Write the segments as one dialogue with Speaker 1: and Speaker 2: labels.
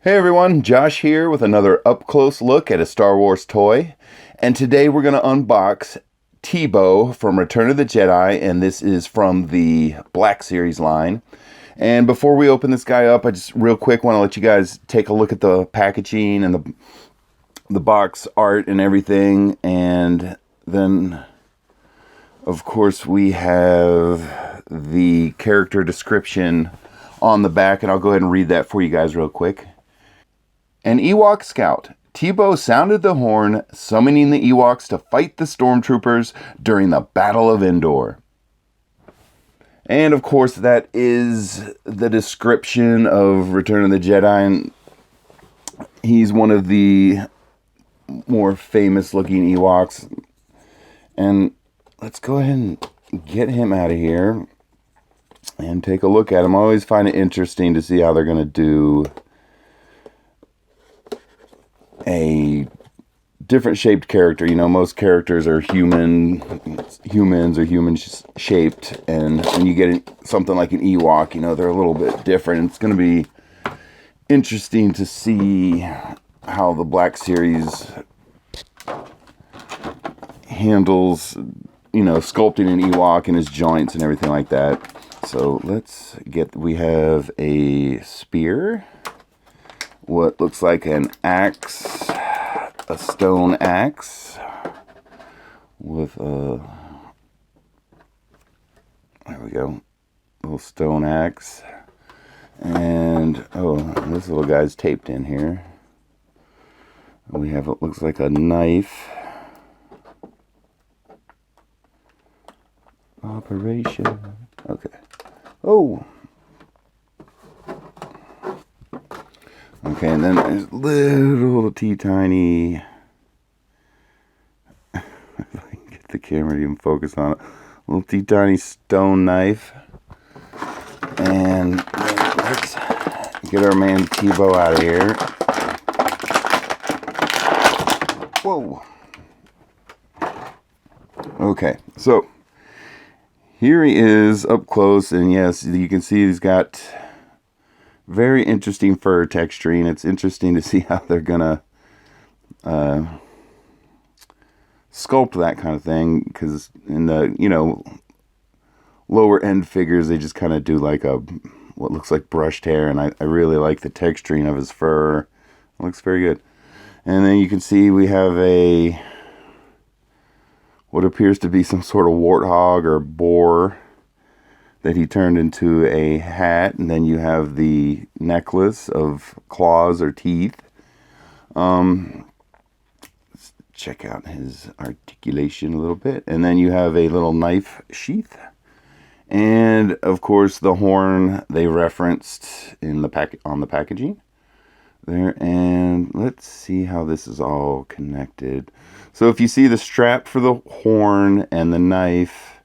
Speaker 1: Hey everyone, Josh here with another up-close look at a Star Wars toy. And today we're going to unbox Teebo from Return of the Jedi, and this is from the Black Series line. And before we open this guy up, I just real quick want to let you guys take a look at the packaging and the box art and everything. And then, of course, we have the character description on the back, and I'll go ahead and read that for you guys real quick. An Ewok scout, Teebo sounded the horn, summoning the Ewoks to fight the stormtroopers during the Battle of Endor. And of course, that is the description of Return of the Jedi. And he's one of the more famous looking Ewoks. And let's go ahead and get him out of here and take a look at him. I always find it interesting to see how they're going to do a different shaped character. You know, most characters are humans or human shaped, and when you get something like an Ewok, you know, they're a little bit different. It's going to be interesting to see how the Black Series handles, you know, sculpting an Ewok and his joints and everything like that. So we have a spear, what looks like an axe, a stone axe with a, there we go, little stone axe. And oh, this little guy's taped in here. We have what looks like a knife. Operation. Okay. Oh. Okay, and then there's little teeny, if I can get the camera to even focus on it, little teeny stone knife. And let's get our man Teebo out of here. Whoa. Okay, so here he is up close, and yes, you can see he's got very interesting fur texturing. It's interesting to see how they're gonna sculpt that kind of thing, because in the, you know, lower end figures, they just kind of do like a what looks like brushed hair, and I really like the texturing of his fur. It looks very good. And then you can see we have a what appears to be some sort of warthog or boar that he turned into a hat, and then you have the necklace of claws or teeth. Let's check out his articulation a little bit. And then you have a little knife sheath. And of course the horn they referenced in the on the packaging there. And let's see how this is all connected. So if you see the strap for the horn and the knife,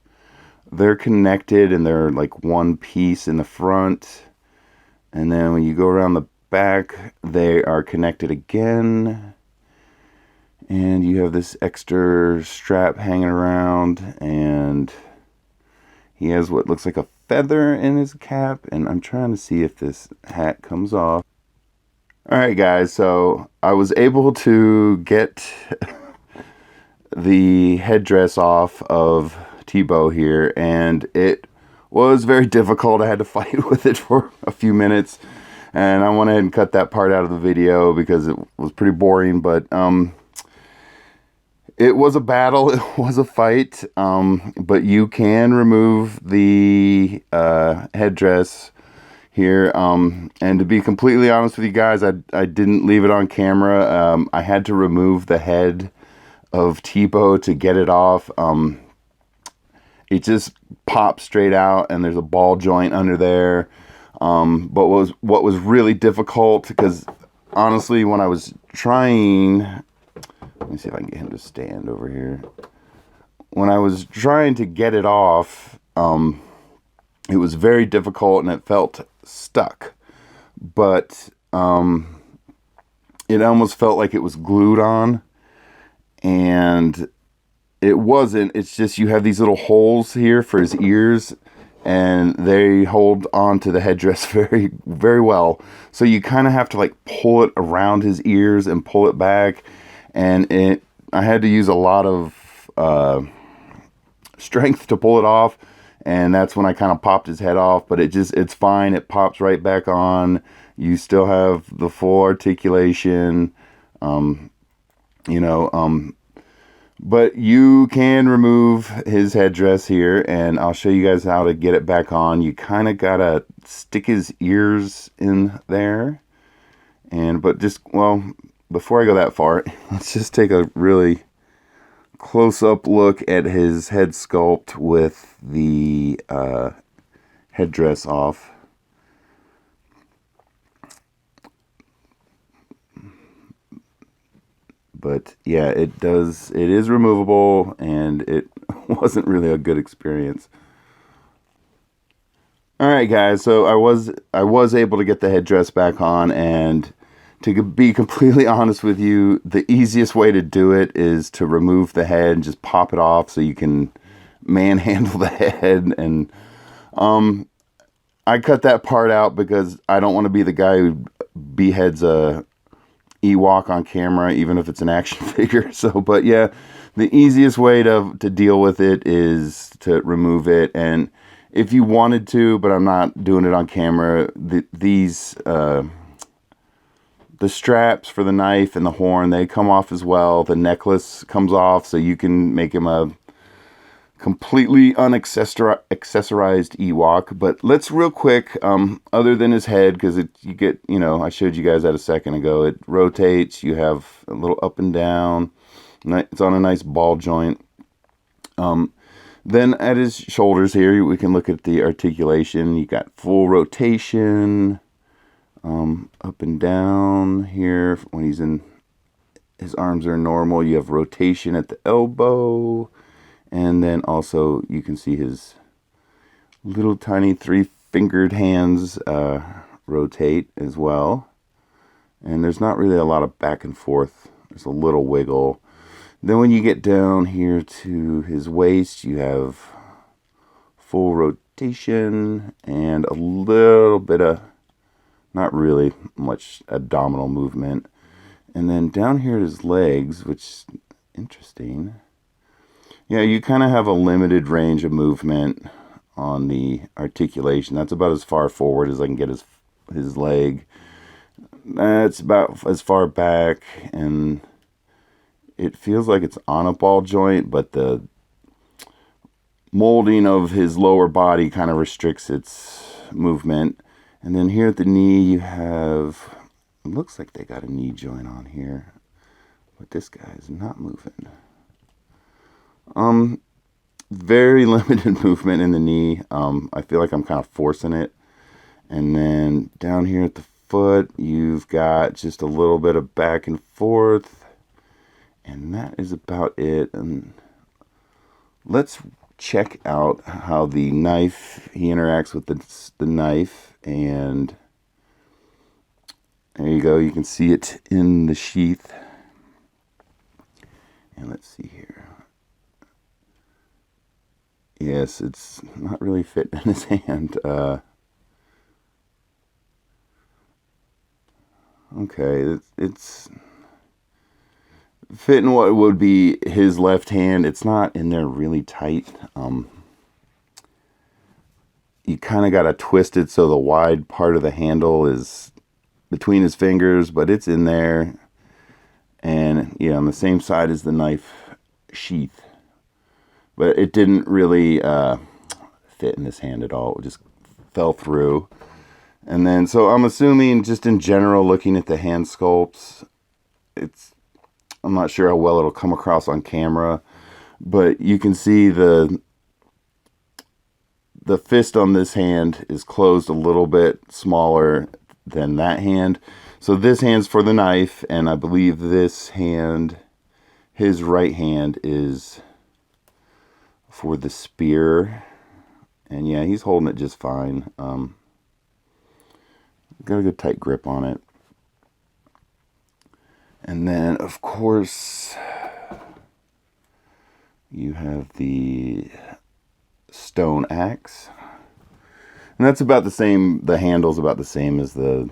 Speaker 1: they're connected and they're like one piece in the front. And then when you go around the back, they are connected again. And you have this extra strap hanging around, and he has what looks like a feather in his cap. And I'm trying to see if this hat comes off. Alright guys, so I was able to get the headdress off of Teebo here, and it was very difficult. I had to fight with it for a few minutes, and I went ahead and cut that part out of the video because it was pretty boring. But it was a battle, it was a fight, but you can remove the headdress here, and to be completely honest with you guys, I didn't leave it on camera. I had to remove the head of Teebo to get it off. It just pops straight out, and there's a ball joint under there. But what was really difficult, because honestly, when I was trying, let me see if I can get him to stand over here. When I was trying to get it off, it was very difficult and it felt stuck. But it almost felt like it was glued on, and it wasn't. It's just you have these little holes here for his ears, and they hold on to the headdress very, very well. So you kind of have to like pull it around his ears and pull it back, and I had to use a lot of strength to pull it off, and that's when I kind of popped his head off. But it's fine. It pops right back on. You still have the full articulation, you know. But you can remove his headdress here, and I'll show you guys how to get it back on. You kind of gotta stick his ears in there, but just, well, before I go that far, let's just take a really close-up look at his head sculpt with the headdress off. But yeah, it is removable, and it wasn't really a good experience. All right, guys, so I was able to get the headdress back on, and to be completely honest with you, the easiest way to do it is to remove the head and just pop it off so you can manhandle the head. And I cut that part out because I don't want to be the guy who beheads a Ewok on camera, even if it's an action figure. So, but yeah, the easiest way to deal with it is to remove it. And if you wanted to, but I'm not doing it on camera, the straps for the knife and the horn, they come off as well. The necklace comes off, so you can make him a completely unaccessorized Ewok. But let's real quick, other than his head, because you get, I showed you guys that a second ago. It rotates. You have a little up and down. It's on a nice ball joint. Then at his shoulders here, we can look at the articulation. You got full rotation, up and down here when he's in. His arms are normal. You have rotation at the elbow. And then also you can see his little tiny 3-fingered hands rotate as well. And there's not really a lot of back and forth. There's a little wiggle. Then when you get down here to his waist, you have full rotation and a little bit of, not really much abdominal movement. And then down here at his legs, which is interesting. Yeah, you kind of have a limited range of movement on the articulation. That's about as far forward as I can get his leg. That's about as far back, and it feels like it's on a ball joint, but the molding of his lower body kind of restricts its movement. And then here at the knee, you have, it looks like they got a knee joint on here, but this guy is not moving. Very limited movement in the knee. I feel like I'm kind of forcing it. And then down here at the foot, you've got just a little bit of back and forth. And that is about it. And let's check out how he interacts with the knife. And there you go. You can see it in the sheath. And let's see here. Yes, it's not really fitting in his hand. Okay, it's fitting what would be his left hand. It's not in there really tight. You kind of got to twist it so the wide part of the handle is between his fingers, but it's in there. And yeah, on the same side as the knife sheath. But it didn't really fit in his hand at all. It just fell through. And then, so I'm assuming, just in general, looking at the hand sculpts, I'm not sure how well it'll come across on camera, but you can see the fist on this hand is closed a little bit smaller than that hand. So this hand's for the knife, and I believe this hand, his right hand, is for the spear. And yeah, he's holding it just fine. Got a good tight grip on it. And then, of course, you have the stone axe. And that's about the same, the handle's about the same as the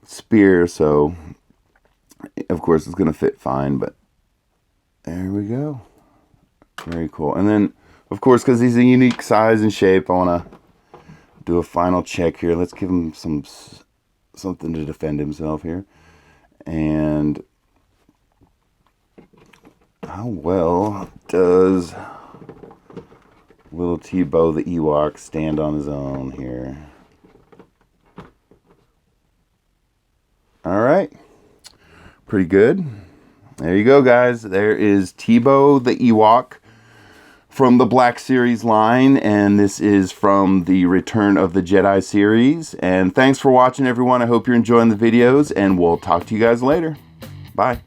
Speaker 1: spear, so of course it's going to fit fine, but there we go. Very cool. And then, of course, because he's a unique size and shape, I want to do a final check here. Let's give him something to defend himself here. And how well does little Teebo the Ewok stand on his own here? All right. Pretty good. There you go, guys. There is Teebo the Ewok from the Black Series line, and this is from the Return of the Jedi series. And thanks for watching, everyone. I hope you're enjoying the videos, and we'll talk to you guys later. Bye.